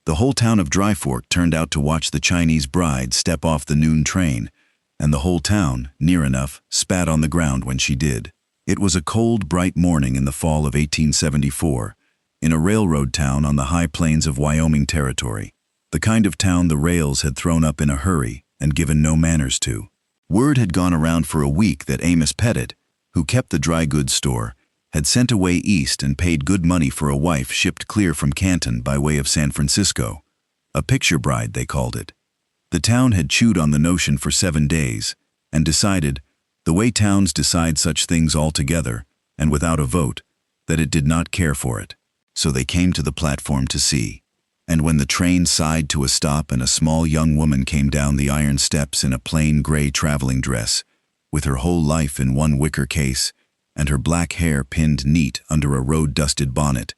The whole town of Dry Fork turned out to watch the Chinese bride step off the noon train, and the whole town, near enough, spat on the ground when she did. It was a cold, bright morning in the fall of 1874, in a railroad town on the high plains of Wyoming Territory, the kind of town the rails had thrown up in a hurry and given no manners to. Word had gone around for a week that Amos Pettit, who kept the dry goods store, had sent away east and paid good money for a wife shipped clear from Canton by way of San Francisco. A picture bride, they called it. The town had chewed on the notion for 7 days and decided, the way towns decide such things all together and without a vote, that it did not care for it. So they came to the platform to see. And when the train sighed to a stop and a small young woman came down the iron steps in a plain gray traveling dress, with her whole life in one wicker case and her black hair pinned neat under a road-dusted bonnet,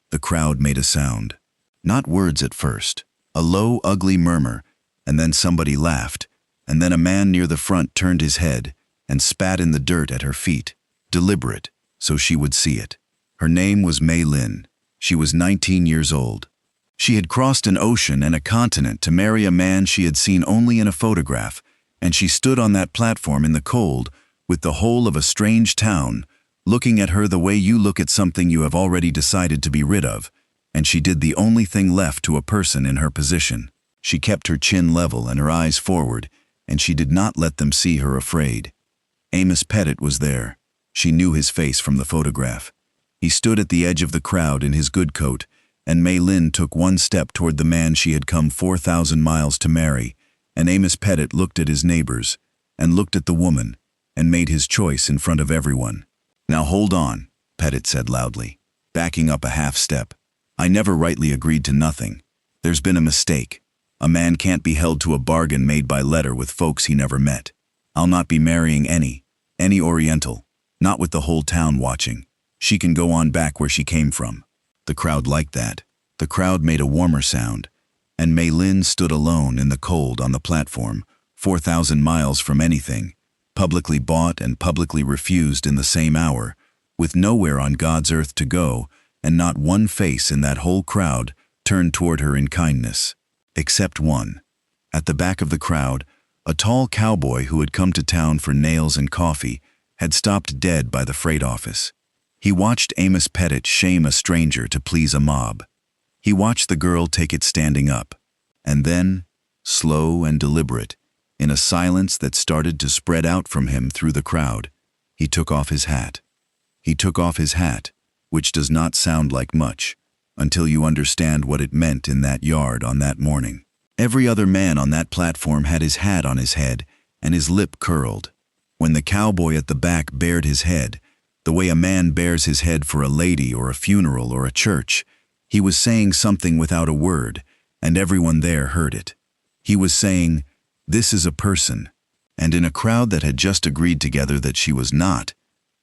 the crowd made a sound. Not words at first, a low, ugly murmur, and then somebody laughed, and then a man near the front turned his head and spat in the dirt at her feet, deliberate, so she would see it. Her name was Mei Lin. She was 19 years old. She had crossed an ocean and a continent to marry a man she had seen only in a photograph, and she stood on that platform in the cold with the whole of a strange town looking at her the way you look at something you have already decided to be rid of, and she did the only thing left to a person in her position. She kept her chin level and her eyes forward, and she did not let them see her afraid. Amos Pettit was there. She knew his face from the photograph. He stood at the edge of the crowd in his good coat, and Mei Lin took one step toward the man she had come 4,000 miles to marry, and Amos Pettit looked at his neighbors, and looked at the woman, and made his choice in front of everyone. "Now hold on," Pettit said loudly, backing up a half step. "I never rightly agreed to nothing. There's been a mistake. A man can't be held to a bargain made by letter with folks he never met. I'll not be marrying any Oriental, not with the whole town watching. She can go on back where she came from." The crowd liked that. The crowd made a warmer sound, and Mei Lin stood alone in the cold on the platform, 4,000 miles from anything, publicly bought and publicly refused in the same hour, with nowhere on God's earth to go, and not one face in that whole crowd turned toward her in kindness. Except one. At the back of the crowd, a tall cowboy who had come to town for nails and coffee had stopped dead by the freight office. He watched Amos Pettit shame a stranger to please a mob. He watched the girl take it standing up, and then, slow and deliberate, in a silence that started to spread out from him through the crowd, he took off his hat. He took off his hat, which does not sound like much, until you understand what it meant in that yard on that morning. Every other man on that platform had his hat on his head and his lip curled. When the cowboy at the back bared his head, the way a man bares his head for a lady or a funeral or a church, he was saying something without a word, and everyone there heard it. He was saying, "This is a person," and in a crowd that had just agreed together that she was not,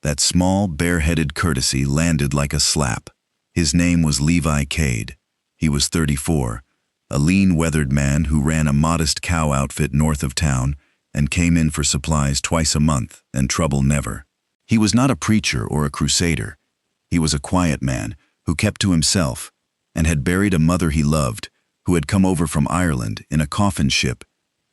that small, bareheaded courtesy landed like a slap. His name was Levi Cade. He was 34, a lean, weathered man who ran a modest cow outfit north of town and came in for supplies twice a month and trouble never. He was not a preacher or a crusader. He was a quiet man who kept to himself and had buried a mother he loved who had come over from Ireland in a coffin ship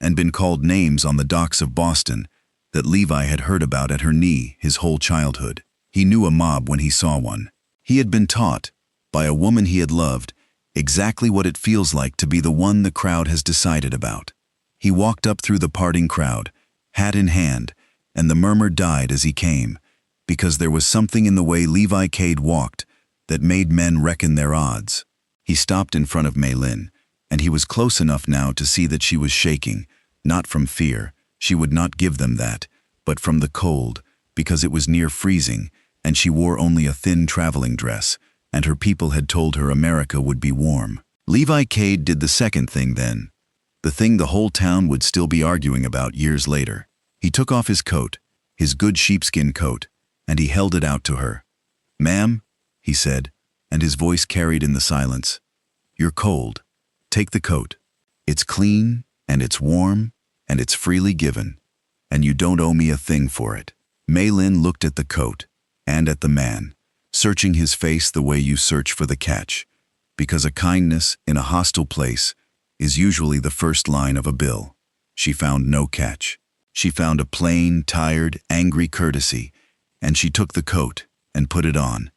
and been called names on the docks of Boston that Levi had heard about at her knee his whole childhood. He knew a mob when he saw one. He had been taught, by a woman he had loved, exactly what it feels like to be the one the crowd has decided about. He walked up through the parting crowd, hat in hand, and the murmur died as he came, because there was something in the way Levi Cade walked that made men reckon their odds. He stopped in front of Mei Lin, and he was close enough now to see that she was shaking, not from fear, she would not give them that, but from the cold, because it was near freezing, and she wore only a thin traveling dress, and her people had told her America would be warm. Levi Cade did the second thing then, the thing the whole town would still be arguing about years later. He took off his coat, his good sheepskin coat, and he held it out to her. "Ma'am," he said, and his voice carried in the silence, "You're cold. Take the coat. It's clean, and it's warm, and it's freely given, and you don't owe me a thing for it." Mei Lin looked at the coat, and at the man, searching his face the way you search for the catch, because a kindness in a hostile place is usually the first line of a bill. She found no catch. She found a plain, tired, angry courtesy, and she took the coat and put it on,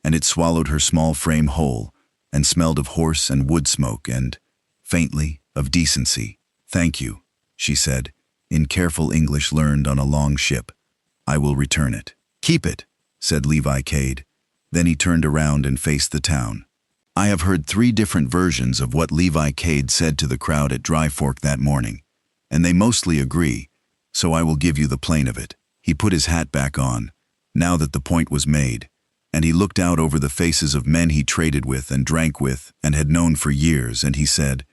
and it swallowed her small frame whole, and smelled of horse and wood smoke and, faintly, of decency. "Thank you," she said, in careful English learned on a long ship. "I will return it." "Keep it," said Levi Cade. Then he turned around and faced the town. I have heard 3 different versions of what Levi Cade said to the crowd at Dry Fork that morning, and they mostly agree, so I will give you the plain of it. He put his hat back on, now that the point was made, and he looked out over the faces of men he traded with and drank with and had known for years, and he said,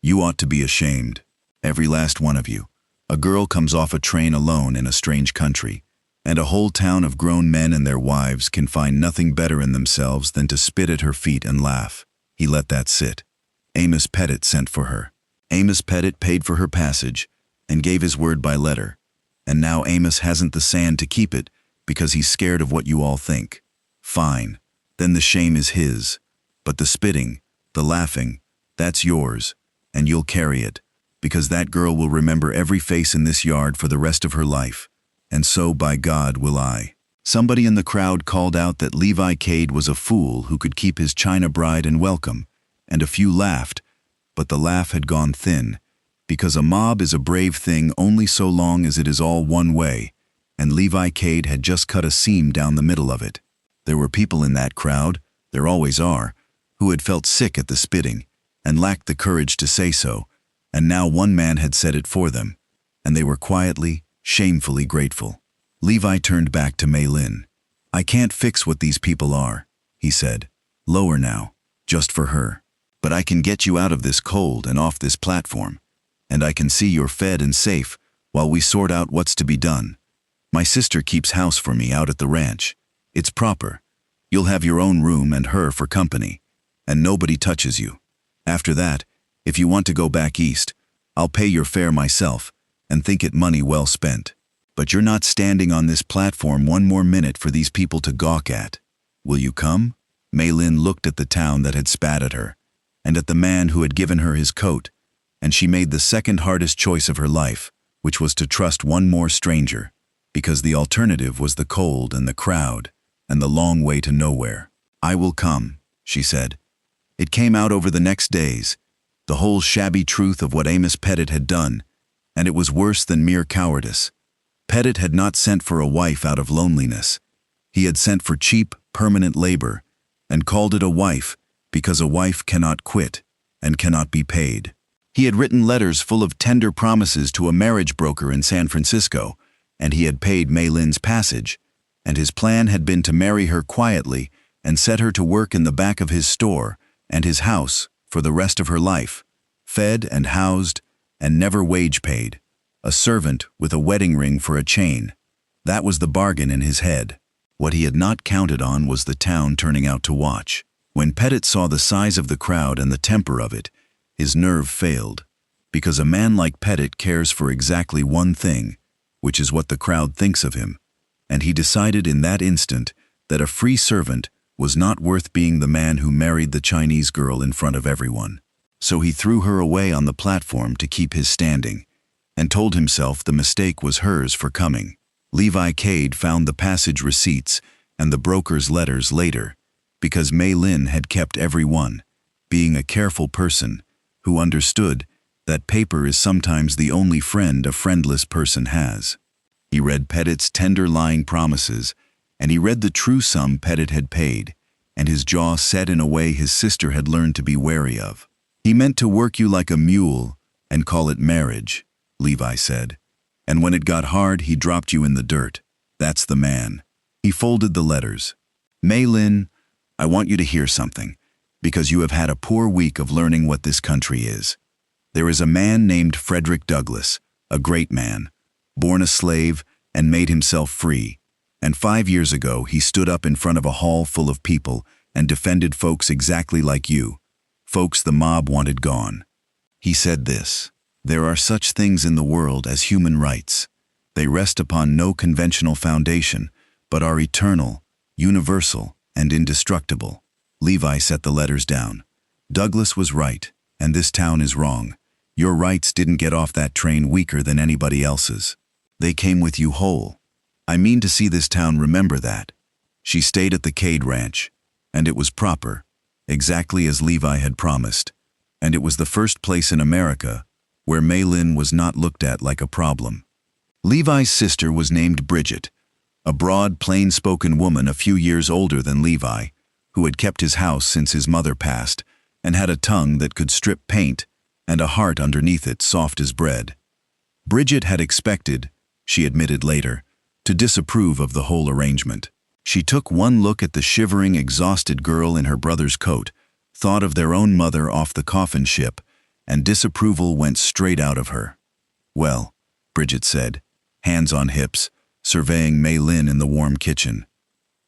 "You ought to be ashamed, every last one of you. A girl comes off a train alone in a strange country, and a whole town of grown men and their wives can find nothing better in themselves than to spit at her feet and laugh." He let that sit. Amos Pettit sent for her. Amos Pettit paid for her passage and gave his word by letter, and now Amos hasn't the sand to keep it because he's scared of what you all think. Fine, then the shame is his, but the spitting, the laughing, that's yours, and you'll carry it, because that girl will remember every face in this yard for the rest of her life. And so, by God, will I. Somebody in the crowd called out that Levi Cade was a fool who could keep his China bride and welcome, and a few laughed, but the laugh had gone thin, because a mob is a brave thing only so long as it is all one way, and Levi Cade had just cut a seam down the middle of it. There were people in that crowd, there always are, who had felt sick at the spitting, and lacked the courage to say so, and now one man had said it for them, and they were quietly, shamefully grateful. Levi turned back to Mei Lin. "I can't fix what these people are," he said. "Lower now, just for her. But I can get you out of this cold and off this platform, and I can see you're fed and safe while we sort out what's to be done. My sister keeps house for me out at the ranch. It's proper. You'll have your own room and her for company, and nobody touches you. After that, if you want to go back east, I'll pay your fare myself, and think it money well spent. But you're not standing on this platform one more minute for these people to gawk at. Will you come?" Mei Lin looked at the town that had spat at her, and at the man who had given her his coat, and she made the second hardest choice of her life, which was to trust one more stranger, because the alternative was the cold and the crowd, and the long way to nowhere. "I will come," she said. It came out over the next days, the whole shabby truth of what Amos Pettit had done, and it was worse than mere cowardice. Pettit had not sent for a wife out of loneliness. He had sent for cheap, permanent labor, and called it a wife because a wife cannot quit and cannot be paid. He had written letters full of tender promises to a marriage broker in San Francisco, and he had paid Mei Lin's passage, and his plan had been to marry her quietly and set her to work in the back of his store and his house for the rest of her life, fed and housed and never wage paid, a servant with a wedding ring for a chain. That was the bargain in his head. What he had not counted on was the town turning out to watch. When Pettit saw the size of the crowd and the temper of it, his nerve failed, because a man like Pettit cares for exactly one thing, which is what the crowd thinks of him, and he decided in that instant that a free servant was not worth being the man who married the Chinese girl in front of everyone. So he threw her away on the platform to keep his standing, and told himself the mistake was hers for coming. Levi Cade found the passage receipts and the broker's letters later, because Mei Lin had kept every one, being a careful person who understood that paper is sometimes the only friend a friendless person has. He read Pettit's tender lying promises, and he read the true sum Pettit had paid, and his jaw set in a way his sister had learned to be wary of. "He meant to work you like a mule and call it marriage," Levi said. "And when it got hard, he dropped you in the dirt. That's the man." He folded the letters. "Mei Lin, I want you to hear something, because you have had a poor week of learning what this country is. There is a man named Frederick Douglass, a great man, born a slave and made himself free. And 5 years ago, he stood up in front of a hall full of people and defended folks exactly like you, folks the mob wanted gone. He said this: 'There are such things in the world as human rights. They rest upon no conventional foundation, but are eternal, universal, and indestructible.'" Levi set the letters down. Douglas was right, and this town is wrong. Your rights didn't get off that train weaker than anybody else's. They came with you whole. I mean to see this town remember that. She stayed at the Cade Ranch, and it was proper, exactly as Levi had promised, and it was the first place in America where Mei Lin was not looked at like a problem. Levi's sister was named Bridget, a broad, plain-spoken woman a few years older than Levi, who had kept his house since his mother passed, and had a tongue that could strip paint and a heart underneath it soft as bread. Bridget had expected, she admitted later, to disapprove of the whole arrangement. She took one look at the shivering, exhausted girl in her brother's coat, thought of their own mother off the coffin ship, and disapproval went straight out of her. Well, Bridget said, hands on hips, surveying Mei Lin in the warm kitchen.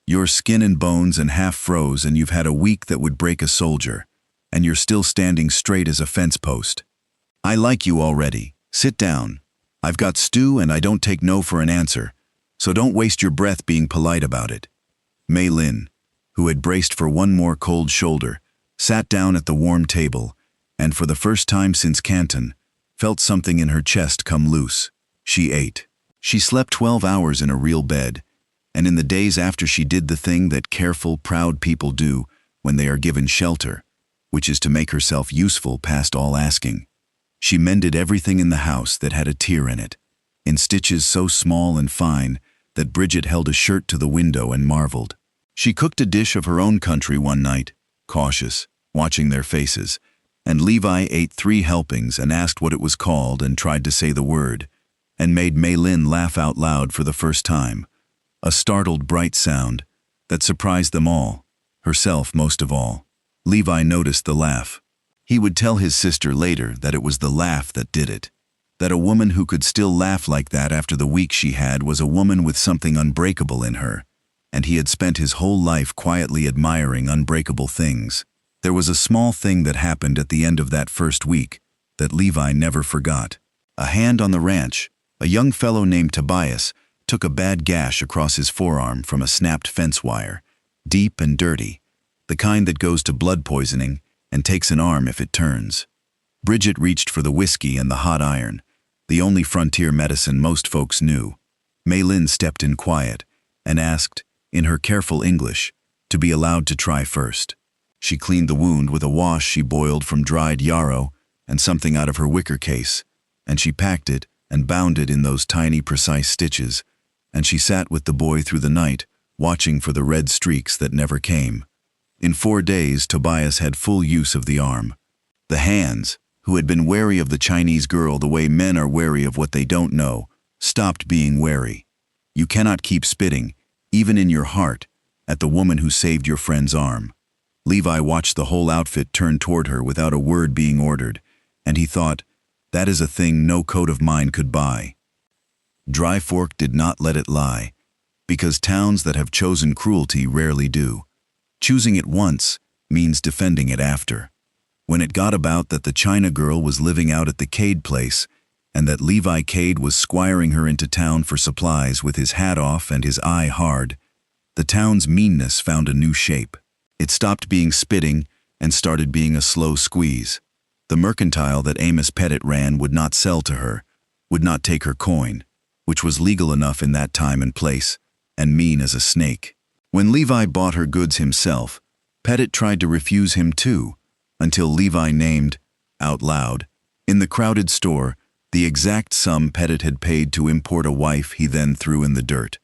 You're skin and bones and half froze, and you've had a week that would break a soldier, and you're still standing straight as a fence post. I like you already. Sit down. I've got stew and I don't take no for an answer, so don't waste your breath being polite about it. Mei Lin, who had braced for one more cold shoulder, sat down at the warm table, and for the first time since Canton, felt something in her chest come loose. She ate. She slept 12 hours in a real bed, and in the days after she did the thing that careful, proud people do when they are given shelter, which is to make herself useful past all asking. She mended everything in the house that had a tear in it, in stitches so small and fine that Bridget held a shirt to the window and marveled. She cooked a dish of her own country one night, cautious, watching their faces, and Levi ate 3 helpings and asked what it was called and tried to say the word, and made Mei Lin laugh out loud for the first time, a startled, bright sound that surprised them all, herself most of all. Levi noticed the laugh. He would tell his sister later that it was the laugh that did it, that a woman who could still laugh like that after the week she had was a woman with something unbreakable in her, and he had spent his whole life quietly admiring unbreakable things. There was a small thing that happened at the end of that first week that Levi never forgot. A hand on the ranch, a young fellow named Tobias, took a bad gash across his forearm from a snapped fence wire, deep and dirty, the kind that goes to blood poisoning and takes an arm if it turns. Bridget reached for the whiskey and the hot iron, the only frontier medicine most folks knew. Mei Lin stepped in quiet and asked, in her careful English, to be allowed to try first. She cleaned the wound with a wash she boiled from dried yarrow and something out of her wicker case, and she packed it and bound it in those tiny, precise stitches, and she sat with the boy through the night, watching for the red streaks that never came. In 4 days, Tobias had full use of the arm. The hands, who had been wary of the Chinese girl the way men are wary of what they don't know, stopped being wary. You cannot keep spitting, even in your heart, at the woman who saved your friend's arm. Levi watched the whole outfit turn toward her without a word being ordered, and he thought, that is a thing no coat of mine could buy. Dry Fork did not let it lie, because towns that have chosen cruelty rarely do. Choosing it once means defending it after. When it got about that the China girl was living out at the Cade place, and that Levi Cade was squiring her into town for supplies with his hat off and his eye hard, the town's meanness found a new shape. It stopped being spitting and started being a slow squeeze. The mercantile that Amos Pettit ran would not sell to her, would not take her coin, which was legal enough in that time and place, and mean as a snake. When Levi bought her goods himself, Pettit tried to refuse him too, until Levi named, out loud, in the crowded store, the exact sum Pettit had paid to import a wife he then threw in the dirt.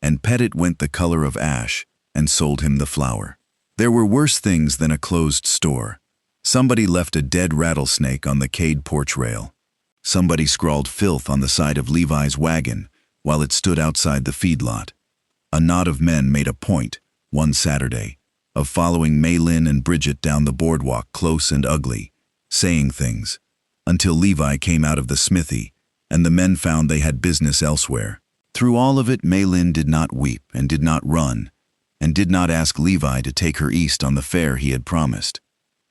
And Pettit went the color of ash and sold him the flour. There were worse things than a closed store. Somebody left a dead rattlesnake on the Cade porch rail. Somebody scrawled filth on the side of Levi's wagon while it stood outside the feedlot. A knot of men made a point, one Saturday, of following Mei Lin and Bridget down the boardwalk close and ugly, saying things, until Levi came out of the smithy, and the men found they had business elsewhere. Through all of it, Mei Lin did not weep and did not run, and did not ask Levi to take her east on the fare he had promised.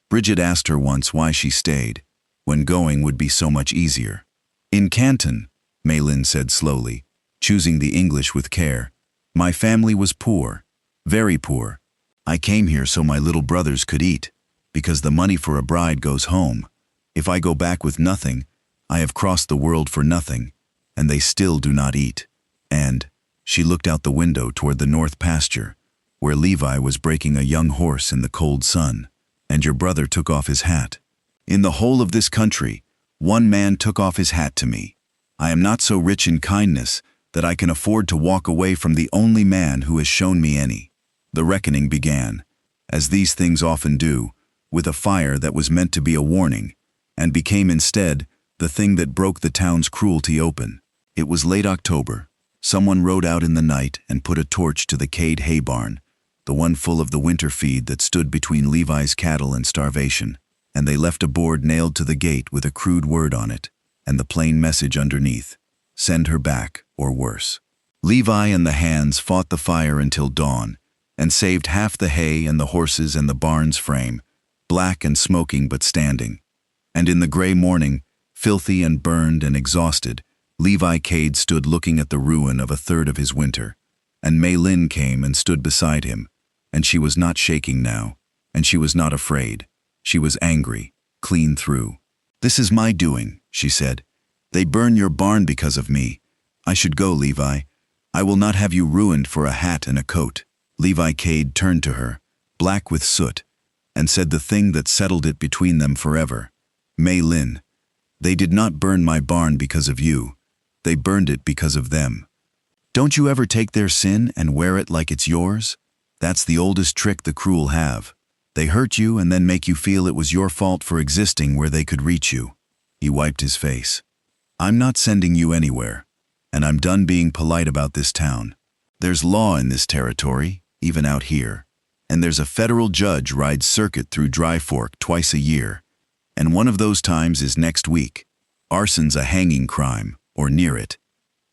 Bridget asked her once why she stayed, when going would be so much easier. In Canton, Mei Lin said slowly, choosing the English with care, my family was poor, very poor. I came here so my little brothers could eat. because the money for a bride goes home. If I go back with nothing, I have crossed the world for nothing, and they still do not eat. And she looked out the window toward the north pasture, where Levi was breaking a young horse in the cold sun. And your brother took off his hat. In the whole of this country, one man took off his hat to me. I am not so rich in kindness that I can afford to walk away from the only man who has shown me any. The reckoning began, as these things often do, with a fire that was meant to be a warning, and became instead the thing that broke the town's cruelty open. It was late October. Someone rode out in the night and put a torch to the Cade hay barn, the one full of the winter feed that stood between Levi's cattle and starvation, and they left a board nailed to the gate with a crude word on it, and the plain message underneath: send her back, or worse. Levi and the hands fought the fire until dawn, and saved half the hay and the horses and the barn's frame, black and smoking but standing. And in the gray morning, filthy and burned and exhausted, Levi Cade stood looking at the ruin of a third of his winter, and Mei Lin came and stood beside him, and she was not shaking now, and she was not afraid. She was angry, clean through. "This is my doing," she said. "They burn your barn because of me. I should go, Levi. I will not have you ruined for a hat and a coat." Levi Cade turned to her, black with soot, and said the thing that settled it between them forever. "Mei Lin, they did not burn my barn because of you. They burned it because of them. Don't you ever take their sin and wear it like it's yours? That's the oldest trick the cruel have. They hurt you and then make you feel it was your fault for existing where they could reach you." He wiped his face. "I'm not sending you anywhere, and I'm done being polite about this town. There's law in this territory, even out here, and there's a federal judge rides circuit through Dry Fork twice a year, and one of those times is next week. Arson's a hanging crime, or near it.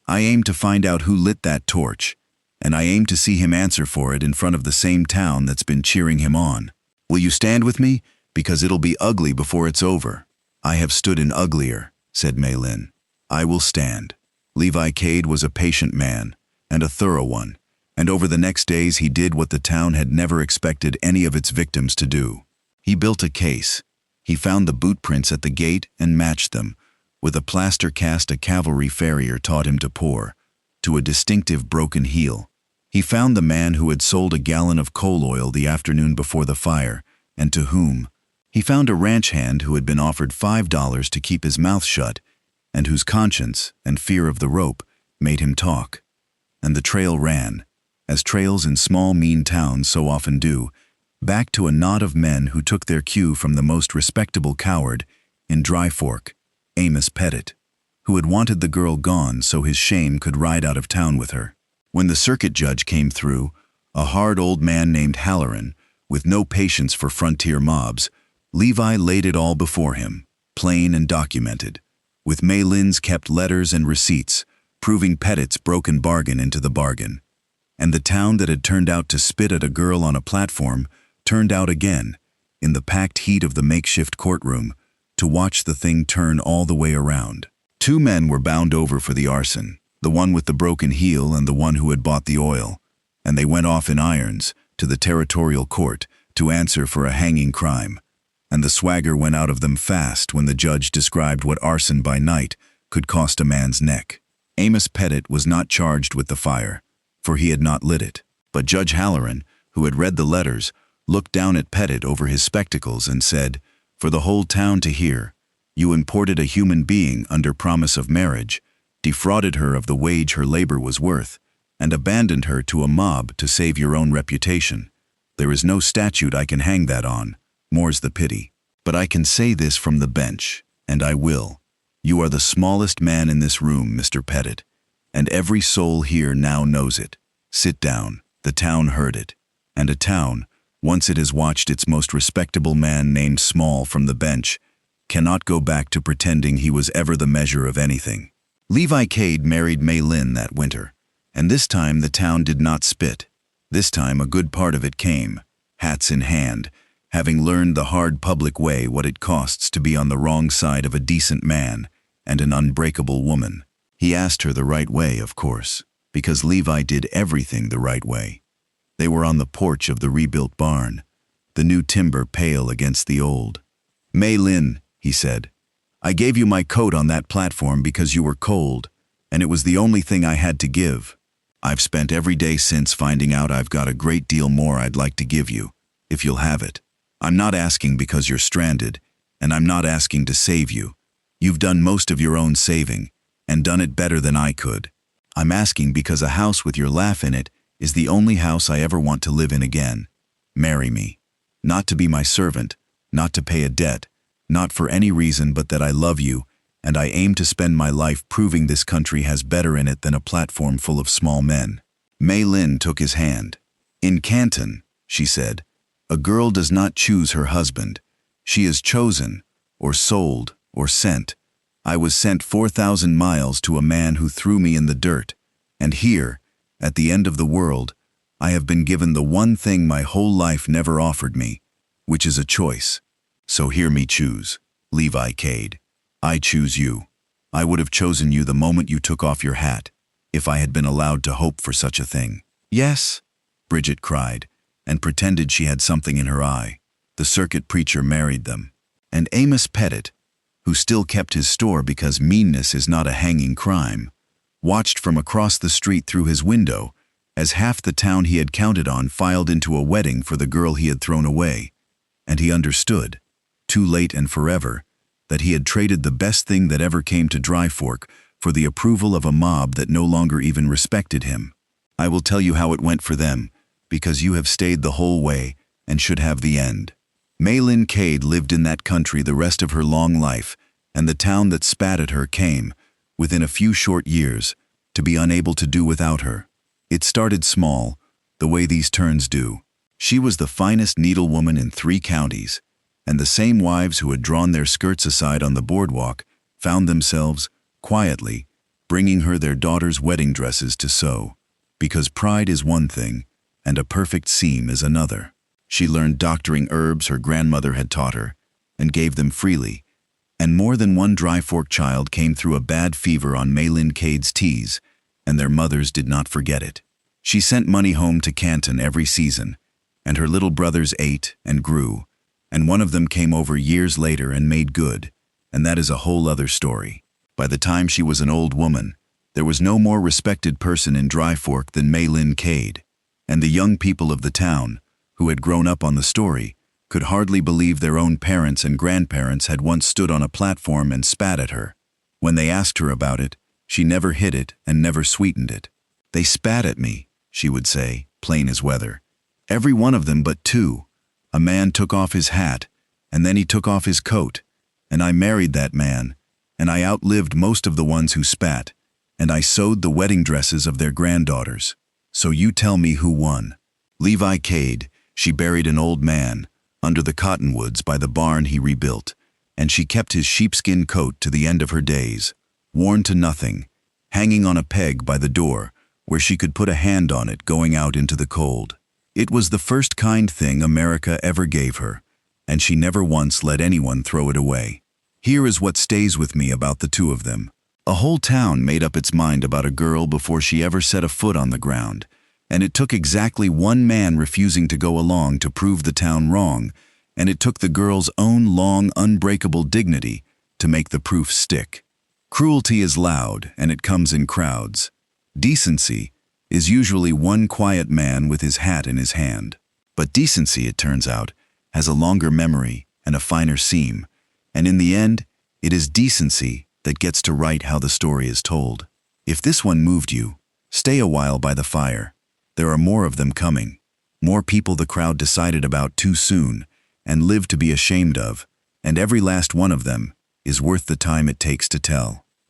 I aim to find out who lit that torch, and I aim to see him answer for it in front of the same town that's been cheering him on. Will you stand with me? Because it'll be ugly before it's over." "I have stood in uglier," said Mei Lin. "I will stand." Levi Cade was a patient man, and a thorough one, and over the next days he did what the town had never expected any of its victims to do. He built a case. He found the boot prints at the gate and matched them, with a plaster cast a cavalry farrier taught him to pour, to a distinctive broken heel. He found the man who had sold a gallon of coal oil the afternoon before the fire, and to whom. He found a ranch hand who had been offered $5 to keep his mouth shut, and whose conscience and fear of the rope made him talk. And the trail ran, as trails in small mean towns so often do, back to a knot of men who took their cue from the most respectable coward in Dry Fork, Amos Pettit, who had wanted the girl gone so his shame could ride out of town with her. When the circuit judge came through, a hard old man named Halloran, with no patience for frontier mobs, Levi laid it all before him, plain and documented, with Mei Lin's kept letters and receipts, proving Pettit's broken bargain into the bargain. And the town that had turned out to spit at a girl on a platform turned out again, in the packed heat of the makeshift courtroom, to watch the thing turn all the way around. 2 men were bound over for the arson, the one with the broken heel and the one who had bought the oil, and they went off in irons to the territorial court to answer for a hanging crime, and the swagger went out of them fast when the judge described what arson by night could cost a man's neck. Amos Pettit was not charged with the fire, for he had not lit it, but Judge Halloran, who had read the letters, looked down at Pettit over his spectacles and said, "For the whole town to hear, you imported a human being under promise of marriage, defrauded her of the wage her labor was worth, and abandoned her to a mob to save your own reputation. There is no statute I can hang that on, more's the pity. But I can say this from the bench, and I will. You are the smallest man in this room, Mr. Pettit, and every soul here now knows it. Sit down." The town heard it, and a town, once it has watched its most respectable man named Small from the bench, cannot go back to pretending he was ever the measure of anything. Levi Cade married Mei Lin that winter, and this time the town did not spit. This time a good part of it came, hats in hand, having learned the hard public way what it costs to be on the wrong side of a decent man and an unbreakable woman. He asked her the right way, of course, because Levi did everything the right way. They were on the porch of the rebuilt barn. the new timber pale against the old. "Mei Lin," he said, "I gave you my coat on that platform because you were cold, and it was the only thing I had to give. I've spent every day since finding out I've got a great deal more I'd like to give you, if you'll have it. I'm not asking because you're stranded, and I'm not asking to save you. You've done most of your own saving, and done it better than I could. I'm asking because a house with your laugh in it is the only house I ever want to live in again. Marry me. Not to be my servant, not to pay a debt, not for any reason but that I love you, and I aim to spend my life proving this country has better in it than a platform full of small men." Mei Lin took his hand. "In Canton," she said, "a girl does not choose her husband. She is chosen, or sold, or sent. I was sent 4,000 miles to a man who threw me in the dirt, and here, at the end of the world, I have been given the one thing my whole life never offered me, which is a choice. So hear me choose, Levi Cade. I choose you. I would have chosen you the moment you took off your hat, if I had been allowed to hope for such a thing." "Yes," Bridget cried, and pretended she had something in her eye. The circuit preacher married them. And Amos Pettit, who still kept his store because meanness is not a hanging crime, watched from across the street through his window as half the town he had counted on filed into a wedding for the girl he had thrown away, and he understood, too late and forever, that he had traded the best thing that ever came to Dry Fork for the approval of a mob that no longer even respected him. I will tell you how it went for them, because you have stayed the whole way and should have the end. Mei Lin Cade lived in that country the rest of her long life, and the town that spat at her came, within a few short years, to be unable to do without her. It started small, the way these turns do. She was the finest needlewoman in 3 counties, and the same wives who had drawn their skirts aside on the boardwalk found themselves, quietly, bringing her their daughters' wedding dresses to sew, because pride is one thing, and a perfect seam is another. She learned doctoring herbs her grandmother had taught her, and gave them freely, and more than one Dry Fork child came through a bad fever on Mei Lin Cade's teas, and their mothers did not forget it. She sent money home to Canton every season, and her little brothers ate and grew, and one of them came over years later and made good, and that is a whole other story. By the time she was an old woman, there was no more respected person in Dry Fork than Mei Lin Cade, and the young people of the town, who had grown up on the story, could hardly believe their own parents and grandparents had once stood on a platform and spat at her. When they asked her about it, she never hid it and never sweetened it. "They spat at me," she would say, plain as weather. "Every one of them but 2. A man took off his hat, and then he took off his coat, and I married that man, and I outlived most of the ones who spat, and I sewed the wedding dresses of their granddaughters. So you tell me who won." Levi Cade, she buried an old man, under the cottonwoods by the barn he rebuilt, and she kept his sheepskin coat to the end of her days, worn to nothing, hanging on a peg by the door, where she could put a hand on it going out into the cold. It was the first kind thing America ever gave her, and she never once let anyone throw it away. Here is what stays with me about the 2 of them. A whole town made up its mind about a girl before she ever set a foot on the ground, and it took exactly one man refusing to go along to prove the town wrong, and it took the girl's own long, unbreakable dignity to make the proof stick. Cruelty is loud, and it comes in crowds. Decency is usually one quiet man with his hat in his hand. But decency, it turns out, has a longer memory and a finer seam, and in the end, it is decency that gets to write how the story is told. If this one moved you, stay a while by the fire. There are more of them coming, more people the crowd decided about too soon and lived to be ashamed of, and every last one of them is worth the time it takes to tell.